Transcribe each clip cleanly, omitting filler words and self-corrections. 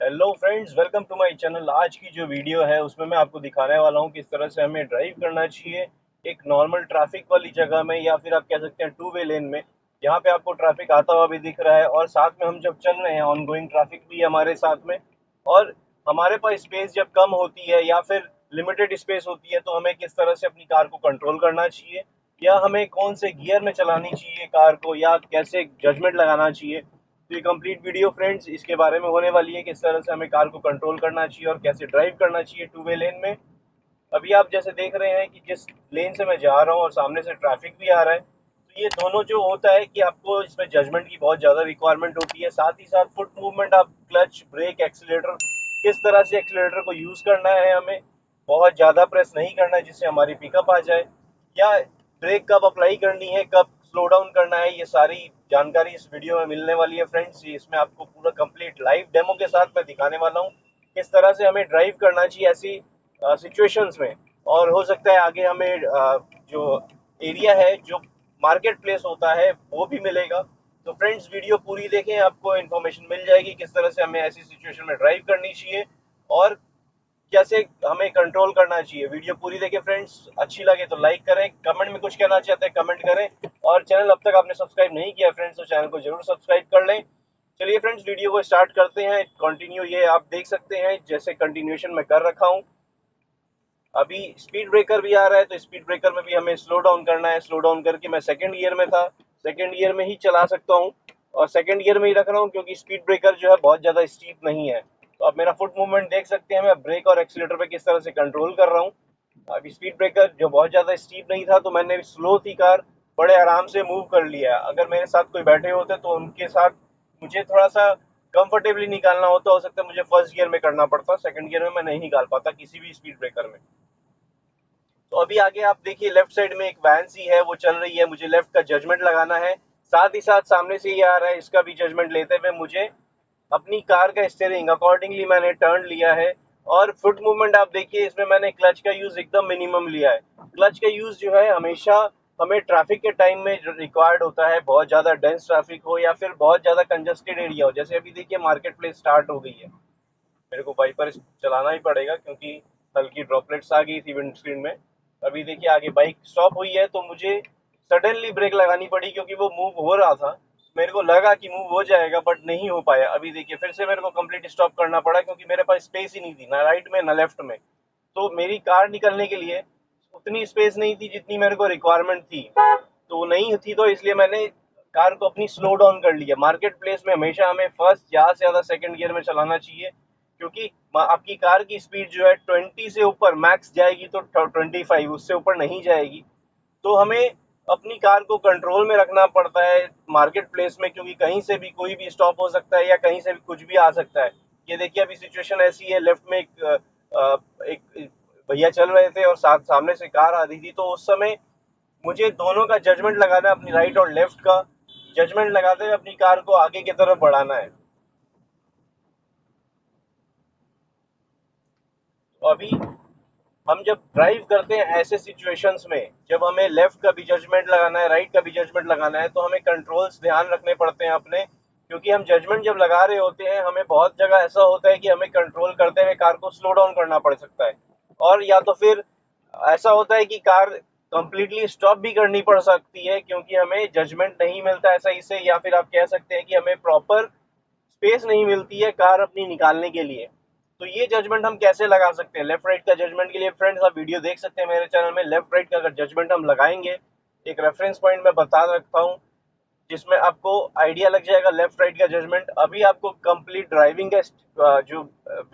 Hello friends, welcome to my channel. आज की जो वीडियो है उसमें मैं आपको दिखाने वाला हूँ किस तरह से हमें ड्राइव करना चाहिए एक नॉर्मल ट्रैफिक वाली जगह में, या फिर आप कह सकते हैं टू वे लेन में, जहाँ पे आपको ट्रैफिक आता हुआ भी दिख रहा है और साथ में हम जब चल रहे हैं ऑन गोइंग ट्रैफिक भी है हमारे साथ में। और हमारे पास स्पेस जब कम होती है या फिर लिमिटेड स्पेस होती है तो हमें किस तरह से अपनी कार को कंट्रोल करना चाहिए, या हमें कौन से गियर में चलानी चाहिए कार को, या कैसे जजमेंट लगाना चाहिए। तो ये कंप्लीट वीडियो फ्रेंड्स इसके बारे में होने वाली है, किस तरह से हमें कार को कंट्रोल करना चाहिए और कैसे ड्राइव करना चाहिए टू वे लेन में। अभी आप जैसे देख रहे हैं कि जिस लेन से मैं जा रहा हूँ और सामने से ट्रैफिक भी आ रहा है, तो ये दोनों जो होता है कि आपको इसमें जजमेंट की बहुत ज़्यादा रिक्वायरमेंट होती है। साथ ही साथ फुट मूवमेंट, आप क्लच, ब्रेक, एक्सीलेटर, किस तरह से एक्सीलेटर को यूज़ करना है, हमें बहुत ज़्यादा प्रेस नहीं करना है जिससे हमारी पिकअप आ जाए, या ब्रेक कब अप्लाई करनी है, कब स्लो डाउन करना है, ये सारी जानकारी इस वीडियो में मिलने वाली है फ्रेंड्स। इसमें आपको पूरा कंप्लीट लाइव डेमो के साथ मैं दिखाने वाला हूँ किस तरह से हमें ड्राइव करना चाहिए ऐसी सिचुएशंस में। और हो सकता है आगे हमें जो एरिया है, जो मार्केट प्लेस होता है, वो भी मिलेगा। तो फ्रेंड्स वीडियो पूरी देखें, आपको इन्फॉर्मेशन मिल जाएगी किस तरह से हमें ऐसी सिचुएशन में ड्राइव करनी चाहिए और कैसे हमें कंट्रोल करना चाहिए। वीडियो पूरी देखें फ्रेंड्स, अच्छी लगे तो लाइक करें, कमेंट में कुछ कहना चाहते हैं कमेंट करें, और चैनल अब तक आपने सब्सक्राइब नहीं किया फ्रेंड्स तो चैनल को जरूर सब्सक्राइब कर लें। चलिए फ्रेंड्स वीडियो को स्टार्ट करते हैं। कंटिन्यू ये आप देख सकते हैं जैसे कंटिन्यूएशन में कर रखा हूँ। अभी स्पीड ब्रेकर भी आ रहा है तो स्पीड ब्रेकर में भी हमें स्लो डाउन करना है। स्लो डाउन करके मैं सेकंड गियर में था, सेकंड गियर में ही चला सकता हूँ और सेकंड गियर में ही रख रहा हूँ क्योंकि स्पीड ब्रेकर जो है बहुत ज़्यादा स्टीप नहीं है। तो आप मेरा फुट मूवमेंट देख सकते हैं, मैं ब्रेक और एक्सीलेटर पे किस तरह से कंट्रोल कर रहा हूँ। अभी स्पीड ब्रेकर जो बहुत ज़्यादा स्टीप नहीं था तो मैंने स्लो थी कार, बड़े आराम से मूव कर लिया। अगर मेरे साथ कोई बैठे होते तो उनके साथ मुझे थोड़ा सा कंफर्टेबली निकालना होता, हो सकता है मुझे फर्स्ट गियर में करना पड़ता, सेकंड गियर में मैं नहीं निकाल पाता किसी भी स्पीड ब्रेकर में। तो अभी आगे आप देखिए लेफ्ट साइड में एक वैन सी है वो चल रही है, मुझे लेफ्ट का जजमेंट लगाना है। साथ ही साथ सामने से ये आ रहा है, इसका भी जजमेंट लेते हुए मुझे अपनी कार का स्टीयरिंग अकॉर्डिंगली मैंने टर्न लिया है। और फुट मूवमेंट आप देखिए, इसमें मैंने क्लच का यूज एकदम मिनिमम लिया है। क्लच का यूज जो है हमेशा हमें ट्रैफिक के टाइम में रिक्वायर्ड होता है, बहुत ज़्यादा डेंस ट्रैफिक हो या फिर बहुत ज़्यादा कंजस्टेड एरिया हो। जैसे अभी देखिए मार्केट प्लेस स्टार्ट हो गई है, मेरे को वाइपर चलाना ही पड़ेगा क्योंकि हल्की ड्रॉपलेट्स आ गई थी विंडस्क्रीन में। अभी देखिए आगे बाइक स्टॉप हुई है तो मुझे सडनली ब्रेक लगानी पड़ी क्योंकि वो मूव हो रहा था। मेरे को लगा कि मूव हो जाएगा बट नहीं हो पाया। अभी देखिए फिर से मेरे को कंप्लीट स्टॉप करना पड़ा क्योंकि मेरे पास स्पेस ही नहीं थी, ना राइट में ना लेफ्ट में। तो मेरी कार निकलने के लिए उतनी स्पेस नहीं थी जितनी मेरे को रिक्वायरमेंट थी, तो नहीं थी, तो इसलिए मैंने कार को अपनी स्लो डाउन कर लिया। मार्केट प्लेस में हमेशा हमें फर्स्ट ज़्यादा से ज़्यादा सेकंड गियर में चलाना चाहिए क्योंकि आपकी कार की स्पीड जो है 20 से ऊपर मैक्स जाएगी तो 25, उससे ऊपर नहीं जाएगी। तो हमें अपनी कार को कंट्रोल में रखना पड़ता है मार्केट प्लेस में, क्योंकि कहीं से भी कोई भी स्टॉप हो सकता है या कहीं से भी कुछ भी आ सकता है। ये देखिए अभी सिचुएशन ऐसी है, लेफ्ट में एक भैया चल रहे थे और साथ सामने से कार आ रही थी, तो उस समय मुझे दोनों का जजमेंट लगाना है, अपनी राइट और लेफ्ट का जजमेंट लगाते हुए अपनी कार को आगे की तरफ बढ़ाना है। तो अभी हम जब ड्राइव करते हैं ऐसे सिचुएशंस में, जब हमें लेफ्ट का भी जजमेंट लगाना है, राइट का भी जजमेंट लगाना है, तो हमें कंट्रोल्स ध्यान रखने पड़ते हैं अपने। क्योंकि हम जजमेंट जब लगा रहे होते हैं, हमें बहुत जगह ऐसा होता है कि हमें कंट्रोल करते हुए कार को स्लो डाउन करना पड़ सकता है, और या तो फिर ऐसा होता है कि कार कंप्लीटली स्टॉप भी करनी पड़ सकती है क्योंकि हमें जजमेंट नहीं मिलता है सही से, या फिर आप कह सकते हैं कि हमें प्रॉपर स्पेस नहीं मिलती है कार अपनी निकालने के लिए। तो ये जजमेंट हम कैसे लगा सकते हैं लेफ्ट राइट का जजमेंट के लिए फ्रेंड्स, आप वीडियो देख सकते हैं मेरे चैनल में। लेफ्ट राइट का अगर जजमेंट हम लगाएंगे, एक रेफरेंस पॉइंट मैं बता रखता हूँ जिसमें आपको आइडिया लग जाएगा लेफ्ट राइट का जजमेंट। अभी आपको कंप्लीट ड्राइविंग का जो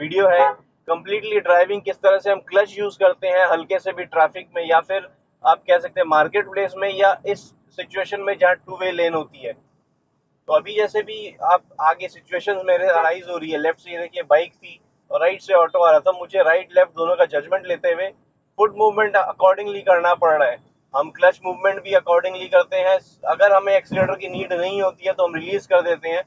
वीडियो है, कंप्लीटली ड्राइविंग किस तरह से हम क्लच यूज करते हैं हल्के से भी ट्रैफिक में, या फिर आप कह सकते हैं मार्केट प्लेस में, या इस सिचुएशन में जहाँ टू वे लेन होती है। तो अभी जैसे भी आप आगे सिचुएशंस मेरे अराइज हो रही है, लेफ्ट से ये देखिए बाइक थी और राइट से ऑटो आ रहा था, मुझे राइट लेफ्ट दोनों का जजमेंट लेते हुए फुट मूवमेंट अकॉर्डिंगली करना पड़ रहा है। हम क्लच मूवमेंट भी अकॉर्डिंगली करते हैं। अगर हमें एक्सीलेटर की नीड नहीं होती है तो हम रिलीज कर देते हैं।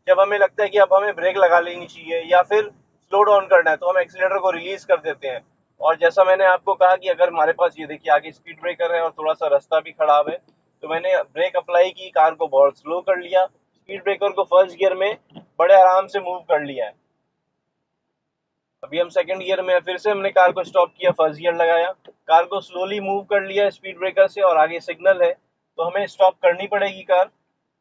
जब हमें लगता है कि अब हमें ब्रेक लगा लेनी चाहिए या फिर स्लो डाउन करना है तो हम एक्सीलेटर को रिलीज कर देते हैं। और जैसा मैंने आपको कहा कि अगर हमारे पास ये देखिए आगे स्पीड ब्रेकर है और थोड़ा सा रास्ता भी खराब है, तो मैंने ब्रेक अप्लाई की, कार को बहुत स्लो कर लिया, स्पीड ब्रेकर को फर्स्ट गियर में बड़े आराम से मूव कर लिया है। अभी हम सेकंड गियर में, फिर से हमने कार को स्टॉप किया, फर्स्ट गियर लगाया, कार को स्लोली मूव कर लिया स्पीड ब्रेकर से, और आगे सिग्नल है तो हमें स्टॉप करनी पड़ेगी कार।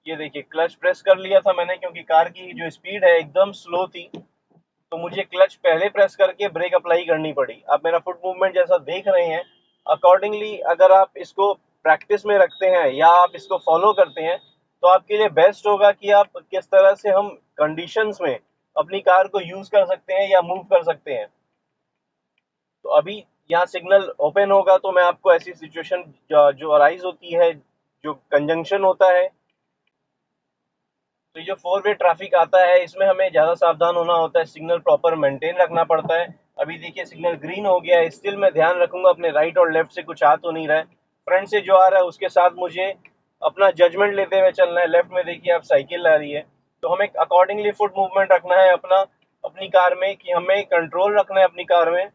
ये देखिए क्लच प्रेस कर लिया था मैंने, क्योंकि कार की जो स्पीड है एकदम स्लो थी, तो मुझे क्लच पहले प्रेस करके ब्रेक अप्लाई करनी पड़ी। आप मेरा फुट मूवमेंट जैसा देख रहे हैं, अकॉर्डिंगली अगर आप इसको प्रैक्टिस में रखते हैं या आप इसको फॉलो करते हैं तो आपके लिए बेस्ट होगा कि आप किस तरह से हम कंडीशंस में अपनी कार को यूज कर सकते हैं या मूव कर सकते हैं। तो अभी यहाँ सिग्नल ओपन होगा तो मैं आपको ऐसी सिचुएशन जो अराइज होती है, जो कंजंक्शन होता है, तो ये जो फोर वे ट्रैफिक आता है इसमें हमें ज़्यादा सावधान होना होता है, सिग्नल प्रॉपर मेंटेन रखना पड़ता है। अभी देखिए सिग्नल ग्रीन हो गया है, स्टिल मैं ध्यान रखूंगा अपने राइट और लेफ्ट से कुछ आ तो नहीं रहा है, फ्रंट से जो आ रहा है उसके साथ मुझे अपना जजमेंट लेते हुए चलना है। लेफ्ट में देखिए आप साइकिल आ रही है, तो हमें अकॉर्डिंगली फुट मूवमेंट रखना है अपनी कार में, कि हमें कंट्रोल रखना है अपनी कार में।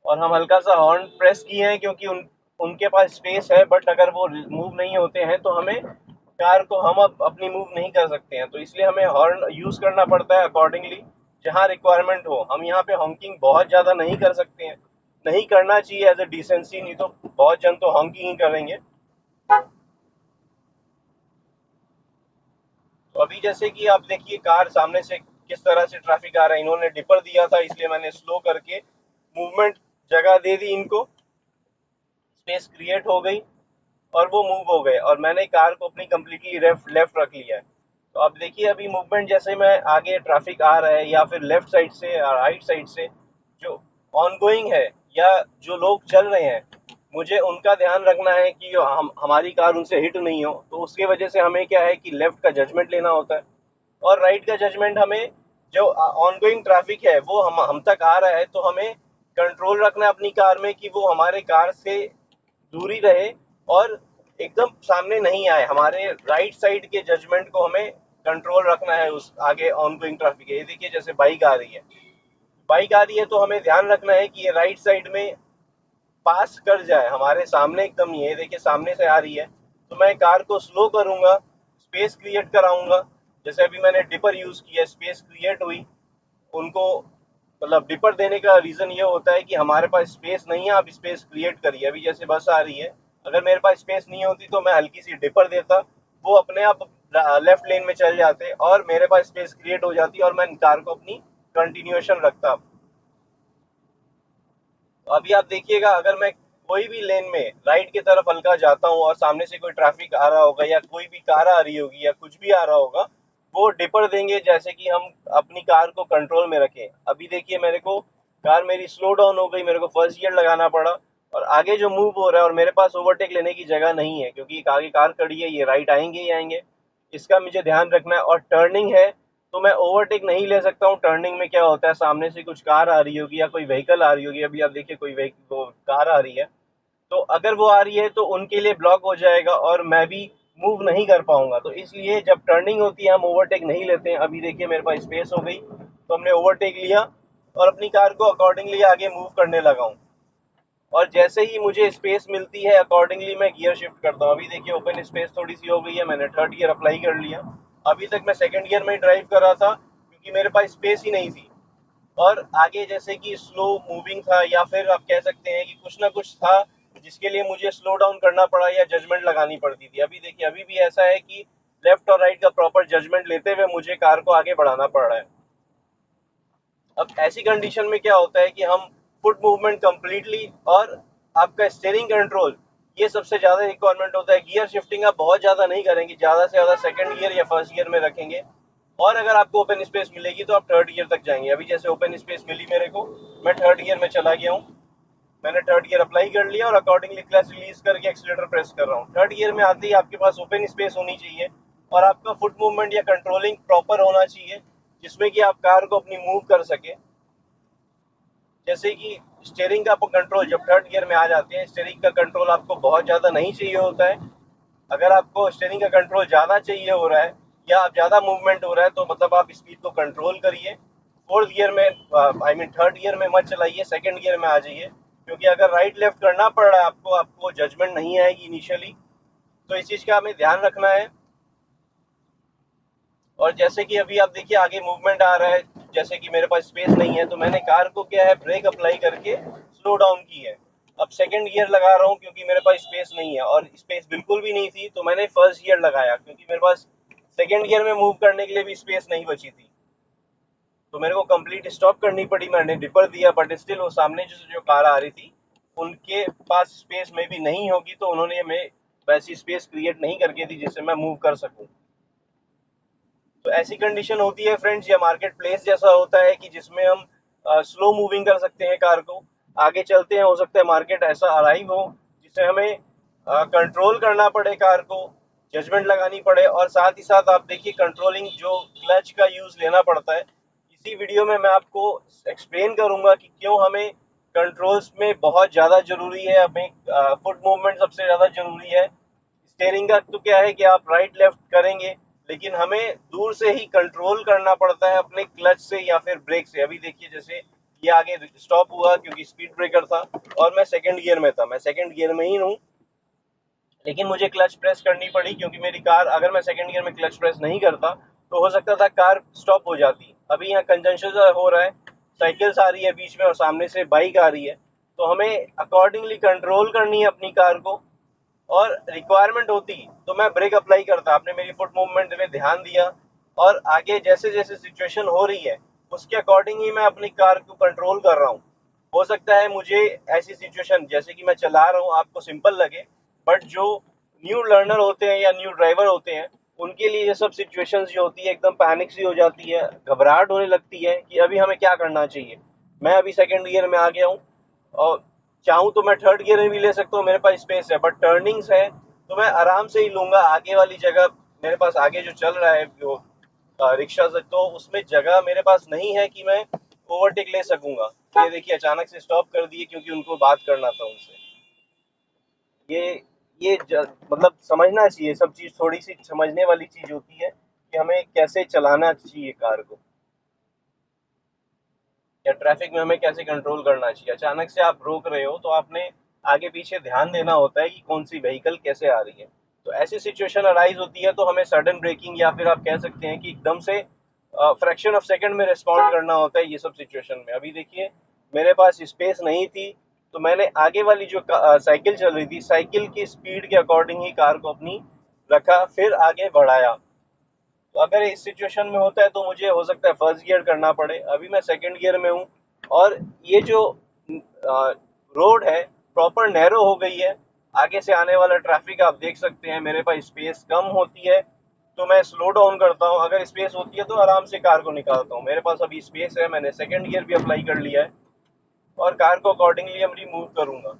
और हम हल्का सा हॉर्न प्रेस किए हैं क्योंकि उनके पास स्पेस है, बट अगर वो मूव नहीं होते हैं तो हमें कार को हम अब अपनी मूव नहीं कर सकते हैं, तो इसलिए हमें हॉर्न यूज करना पड़ता है अकॉर्डिंगली जहाँ रिक्वायरमेंट हो। हम यहाँ पे हॉकिंग बहुत ज़्यादा नहीं कर सकते हैं, नहीं करना चाहिए एज अ डिसेंसी, नहीं तो बहुत जन तो हॉकिंग ही करेंगे। तो अभी जैसे कि आप देखिए कार सामने से किस तरह से ट्रैफिक आ रहा है, इन्होंने डिपर दिया था इसलिए मैंने स्लो करके मूवमेंट जगह दे दी इनको, स्पेस क्रिएट हो गई और वो मूव हो गए, और मैंने कार को अपनी कम्प्लीटली लेफ्ट रख लिया है। तो अब देखिए अभी मूवमेंट जैसे मैं आगे ट्रैफिक आ रहा है या फिर लेफ्ट साइड से या राइट साइड से जो ऑनगोइंग है या जो लोग चल रहे हैं, मुझे उनका ध्यान रखना है कि हमारी कार उनसे हिट नहीं हो, तो उसकी वजह से हमें क्या है कि लेफ्ट का जजमेंट लेना होता है, और राइट का जजमेंट हमें जो ऑनगोइंग ट्रैफिक है वो हम तक आ रहा है तो हमें कंट्रोल रखना है अपनी कार में कि वो हमारे कार से दूरी रहे और एकदम सामने नहीं आए। हमारे राइट साइड के जजमेंट को हमें कंट्रोल रखना है उस आगे ऑनगोइंग ट्रैफिक है। ये देखिए जैसे बाइक आ रही है तो हमें ध्यान रखना है कि ये राइट साइड में पास कर जाए हमारे सामने, एकदम ये देखिए सामने से आ रही है, तो मैं कार को स्लो करूंगा, स्पेस क्रिएट कराऊंगा। जैसे अभी मैंने डिपर यूज किया, स्पेस क्रिएट हुई उनको, मतलब डिपर देने का रीजन ये होता है कि हमारे पास स्पेस नहीं है, आप स्पेस क्रिएट करिए। अभी जैसे बस आ रही है, अगर मेरे पास स्पेस नहीं होती तो मैं हल्की सी डिपर देता, वो अपने आप लेफ्ट लेन में चल जाते और मेरे पास स्पेस क्रिएट हो जाती और मैं कार को अपनी कंटिन्यूएशन रखता। तो अभी आप देखिएगा अगर मैं कोई भी लेन में राइट की तरफ हल्का जाता हूँ और सामने से कोई ट्रैफिक आ रहा होगा या कोई भी कार आ रही होगी या कुछ भी आ रहा होगा, वो डिपर देंगे जैसे कि हम अपनी कार को कंट्रोल में रखें। अभी देखिए मेरे को कार मेरी स्लो डाउन हो गई, मेरे को फर्स्ट गियर लगाना पड़ा, और आगे जो मूव हो रहा है और मेरे पास ओवरटेक लेने की जगह नहीं है क्योंकि आगे कार खड़ी है, ये राइट आएंगे ही आएंगे, इसका मुझे ध्यान रखना है। और टर्निंग है तो मैं ओवरटेक नहीं ले सकता हूँ। टर्निंग में क्या होता है, सामने से कुछ कार आ रही होगी या कोई व्हीकल आ रही होगी, अभी आप देखिए कोई कार आ रही है, तो अगर वो आ रही है तो उनके लिए ब्लॉक हो जाएगा और मैं भी मूव नहीं कर पाऊंगा। तो इसलिए जब टर्निंग होती है हम ओवरटेक नहीं लेते हैं। अभी देखिए मेरे पास स्पेस हो गई तो हमने ओवरटेक लिया और अपनी कार को अकॉर्डिंगली आगे मूव करने लगा हूँ, और जैसे ही मुझे स्पेस मिलती है अकॉर्डिंगली मैं गियर शिफ्ट करता हूँ। अभी देखिए ओपन स्पेस थोड़ी सी हो गई है, मैंने थर्ड गियर अप्लाई कर लिया। अभी तक मैं सेकंड गियर में ही ड्राइव कर रहा था क्योंकि मेरे पास स्पेस ही नहीं थी, और आगे जैसे कि स्लो मूविंग था या फिर आप कह सकते हैं कि कुछ ना कुछ था जिसके लिए मुझे स्लो डाउन करना पड़ा या जजमेंट लगानी पड़ती थी। अभी देखिए अभी भी ऐसा है कि लेफ्ट और राइट का प्रॉपर जजमेंट लेते हुए मुझे कार को आगे बढ़ाना पड़ रहा है। अब ऐसी कंडीशन में क्या होता है कि हम फुट मूवमेंट कंप्लीटली और आपका स्टीयरिंग कंट्रोल, ये सबसे ज़्यादा रिक्वायरमेंट होता है। गियर शिफ्टिंग आप बहुत ज़्यादा नहीं करेंगे, ज़्यादा से ज़्यादा सेकंड गियर या फर्स्ट गियर में रखेंगे, और अगर आपको ओपन स्पेस मिलेगी तो आप थर्ड गियर तक जाएंगे। अभी जैसे ओपन स्पेस मिली मेरे को, मैं थर्ड गियर में चला गया हूँ, मैंने थर्ड गियर अप्लाई कर लिया और अकॉर्डिंगली क्लच रिलीज करके एक्सीलेटर प्रेस कर रहा हूँ। थर्ड गियर में आते ही आपके पास ओपन स्पेस होनी चाहिए और आपका फुट मूवमेंट या कंट्रोलिंग प्रॉपर होना चाहिए जिसमें कि आप कार को अपनी मूव कर सके। जैसे कि स्टीयरिंग का कंट्रोल जब थर्ड गियर में आ जाते हैं, स्टीयरिंग का कंट्रोल आपको बहुत ज़्यादा नहीं चाहिए होता है। अगर आपको स्टीयरिंग का कंट्रोल ज़्यादा चाहिए हो रहा है या आप ज़्यादा मूवमेंट हो रहा है तो मतलब आप स्पीड को कंट्रोल करिए। फोर्थ गियर में आई मीन थर्ड गियर में मत चलाइए, सेकंड गियर में आ जाइए, क्योंकि अगर राइट लेफ्ट करना पड़ रहा है आपको, आपको जजमेंट नहीं आएगी इनिशियली, तो इस चीज़ का हमें ध्यान रखना है। और जैसे कि अभी आप देखिए आगे मूवमेंट आ रहा है, जैसे कि मेरे पास स्पेस नहीं है, तो मैंने कार को क्या है ब्रेक अप्लाई करके स्लो डाउन की है। अब सेकंड गियर लगा रहा हूँ क्योंकि मेरे पास स्पेस नहीं है, और स्पेस बिल्कुल भी नहीं थी तो मैंने फर्स्ट गियर लगाया क्योंकि मेरे पास सेकंड गियर में मूव करने के लिए भी स्पेस नहीं बची थी। तो मेरे को कंप्लीट स्टॉप करनी पड़ी, मैंने डिपर दिया, बट स्टिल वो सामने जो कार आ रही थी उनके पास स्पेस में भी नहीं होगी, तो उन्होंने मैं वैसी स्पेस क्रिएट नहीं करके दी जिससे मैं मूव कर सकूं। तो ऐसी कंडीशन होती है फ्रेंड्स, या मार्केट प्लेस जैसा होता है कि जिसमें हम स्लो मूविंग कर सकते हैं कार को। आगे चलते हैं, हो सकता है मार्केट ऐसा अराइव हो जिसे हमें कंट्रोल करना पड़े कार को, जजमेंट लगानी पड़े, और साथ ही साथ आप देखिए कंट्रोलिंग जो क्लच का यूज लेना पड़ता है। इसी वीडियो में मैं आपको एक्सप्लेन करूंगा कि क्यों हमें कंट्रोल्स में बहुत ज़्यादा ज़रूरी है, हमें फुट मूवमेंट सबसे ज़्यादा ज़रूरी है। स्टेयरिंग का तो क्या है कि आप राइट लेफ्ट करेंगे, लेकिन हमें दूर से ही कंट्रोल करना पड़ता है अपने क्लच से या फिर ब्रेक से। अभी देखिए जैसे ये आगे स्टॉप हुआ क्योंकि स्पीड ब्रेकर था और मैं सेकंड गियर में था, मैं सेकंड गियर में ही हूँ, लेकिन मुझे क्लच प्रेस करनी पड़ी क्योंकि मेरी कार, अगर मैं सेकंड गियर में क्लच प्रेस नहीं करता तो हो सकता था कार स्टॉप हो जाती। अभी यहाँ कंजंक्शन हो रहा है, साइकिल्स आ रही है बीच में और सामने से बाइक आ रही है, तो हमें अकॉर्डिंगली कंट्रोल करनी है अपनी कार को। और रिक्वायरमेंट होती तो मैं ब्रेक अप्लाई करता, आपने मेरी फुट मूवमेंट में ध्यान दिया, और आगे जैसे जैसे सिचुएशन हो रही है उसके अकॉर्डिंग ही मैं अपनी कार को कंट्रोल कर रहा हूँ। हो सकता है मुझे ऐसी सिचुएशन जैसे कि मैं चला रहा हूँ आपको सिंपल लगे, बट जो न्यू लर्नर होते हैं या न्यू ड्राइवर होते हैं उनके लिए ये सब सिचुएशंस जो होती है एकदम पैनिक सी हो जाती है, घबराहट होने लगती है कि अभी हमें क्या करना चाहिए। मैं अभी सेकंड गियर में आ गया हूँ, और चाहूँ तो मैं थर्ड गियर में भी ले सकता हूँ, मेरे पास स्पेस है, बट टर्निंग्स है तो मैं आराम से ही लूंगा आगे वाली जगह। मेरे पास आगे जो चल रहा है जो रिक्शा से, तो उसमें जगह मेरे पास नहीं है कि मैं ओवरटेक ले सकूंगा। ये देखिए अचानक से स्टॉप कर दिए क्योंकि उनको बात करना था उनसे। ये मतलब समझना चाहिए, सब चीज़ थोड़ी सी समझने वाली चीज़ होती है कि हमें कैसे चलाना चाहिए कार को, या ट्रैफिक में हमें कैसे कंट्रोल करना चाहिए। अचानक से आप रोक रहे हो तो आपने आगे पीछे ध्यान देना होता है कि कौन सी व्हीकल कैसे आ रही है। तो ऐसी सिचुएशन अराइज होती है तो हमें सडन ब्रेकिंग, या फिर आप कह सकते हैं कि एकदम से फ्रैक्शन ऑफ सेकंड में रिस्पॉन्ड करना होता है ये सब सिचुएशन में। अभी देखिए मेरे पास स्पेस नहीं थी तो मैंने आगे वाली जो साइकिल चल रही थी, साइकिल की स्पीड के अकॉर्डिंग ही कार को अपनी रखा, फिर आगे बढ़ाया। तो अगर इस सिचुएशन में होता है तो मुझे हो सकता है फर्स्ट गियर करना पड़े। अभी मैं सेकंड गियर में हूँ, और ये जो रोड है प्रॉपर नैरो हो गई है। आगे से आने वाला ट्रैफिक आप देख सकते हैं, मेरे पास स्पेस कम होती है तो मैं स्लो डाउन करता हूँ, अगर स्पेस होती है तो आराम से कार को निकालता हूँ। मेरे पास अभी स्पेस है, मैंने सेकंड गियर भी अप्लाई कर लिया है और कार को अकॉर्डिंगली हम मूव करूंगा।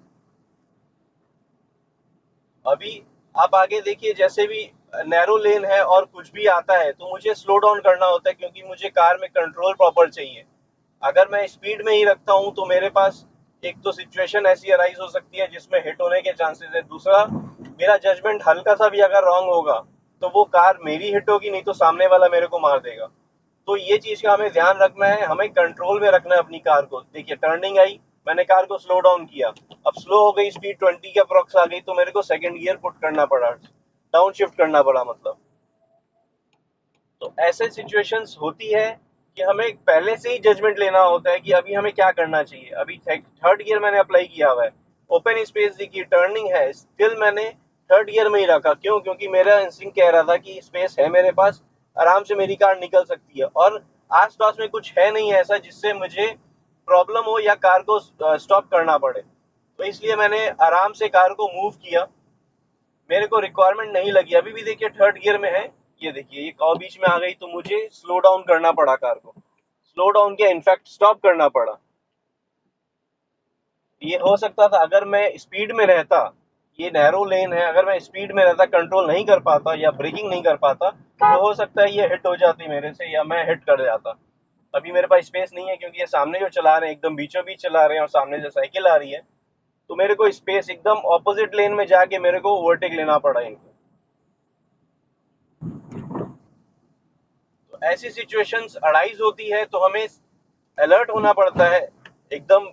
अभी आप आगे देखिए जैसे भी नैरो लेन है और कुछ भी आता है तो मुझे स्लो डाउन करना होता है क्योंकि मुझे कार में कंट्रोल प्रॉपर चाहिए। अगर मैं स्पीड में ही रखता हूँ तो मेरे पास एक तो सिचुएशन ऐसी अराइज हो सकती है जिसमें हिट होने के चांसेस है, दूसरा मेरा जजमेंट हल्का सा भी अगर रॉन्ग होगा तो वो कार मेरी हिट होगी, नहीं तो सामने वाला मेरे को मार देगा। तो ये चीज का हमें ध्यान रखना है, हमें कंट्रोल में रखना है अपनी कार को। देखिए टर्निंग आई, मैंने कार को स्लो डाउन किया, अब स्लो हो गई, स्पीड 20 के अप्रॉक्स आ गई तो मेरे को सेकंड गियर पुट करना पड़ा, डाउन शिफ्ट करना पड़ा मतलब। तो ऐसे सिचुएशंस होती है कि हमें पहले से ही जजमेंट लेना होता है कि अभी हमें क्या करना चाहिए। अभी थर्ड गियर मैंने अप्लाई किया हुआ है, ओपन स्पेस की टर्निंग है, स्टिल मैंने थर्ड गियर में ही रखा। क्यों? क्योंकि मेरा इंस्टिंक्ट कह रहा था कि स्पेस है मेरे पास, आराम से मेरी कार निकल सकती है, और आसपास में कुछ है नहीं ऐसा जिससे मुझे प्रॉब्लम हो या कार को स्टॉप करना पड़े। तो इसलिए मैंने आराम से कार को मूव किया, मेरे को रिक्वायरमेंट नहीं लगी। अभी भी देखिए थर्ड गियर में है, ये देखिए ये कौ बीच में आ गई तो मुझे स्लो डाउन करना पड़ा, कार को स्लो डाउन किया, इनफैक्ट स्टॉप करना पड़ा। ये हो सकता था अगर मैं स्पीड में रहता, ये नैरो लेन है, अगर मैं स्पीड में रहता, कंट्रोल नहीं कर पाता या ब्रेकिंग नहीं कर पाता तो हो सकता है ये हिट हो जाती मेरे से या मैं हिट कर जाता। अभी मेरे पास स्पेस नहीं है क्योंकि ये सामने जो चला रहे हैं एकदम बीचों बीच चला रहे हैं और सामने जो साइकिल आ रही है, तो मेरे को स्पेस एकदम ऑपोजिट लेन में जाके मेरे को ओवरटेक लेना पड़ा इनको। तो ऐसी सिचुएशंस अराइज होती है तो हमें अलर्ट होना पड़ता है एकदम।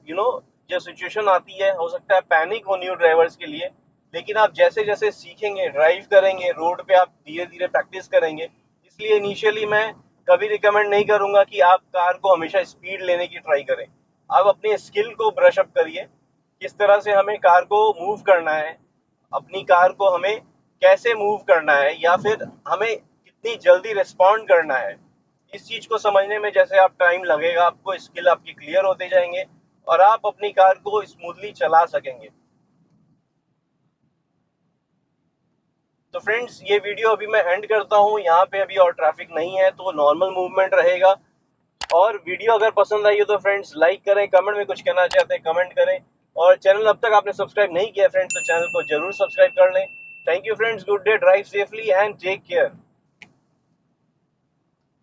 यू नो जो सिचुएशन आती है, हो सकता है पैनिक हो न्यू ड्राइवर्स के लिए, लेकिन आप जैसे जैसे सीखेंगे, ड्राइव करेंगे रोड पे, आप धीरे धीरे प्रैक्टिस करेंगे, इसलिए इनिशियली मैं कभी रिकमेंड नहीं करूंगा कि आप कार को हमेशा स्पीड लेने की ट्राई करें। आप अपनी स्किल को ब्रश अप करिए, किस तरह से हमें कार को मूव करना है, अपनी कार को हमें कैसे मूव करना है, या फिर हमें कितनी जल्दी रिस्पॉन्ड करना है। इस चीज को समझने में जैसे आप टाइम लगेगा, आपको स्किल आपकी क्लियर होते जाएंगे और आप अपनी कार को स्मूथली चला सकेंगे। तो फ्रेंड्स, ये वीडियो अभी मैं एंड करता हूँ, यहाँ पे अभी और ट्रैफिक नहीं है तो नॉर्मल मूवमेंट रहेगा। और वीडियो अगर पसंद आई हो तो फ्रेंड्स लाइक करें, कमेंट में कुछ कहना चाहते हैं कमेंट करें, और चैनल अब तक आपने सब्सक्राइब नहीं किया फ्रेंड्स तो चैनल को जरूर सब्सक्राइब कर लें। Thank you friends, good day, drive safely and take care.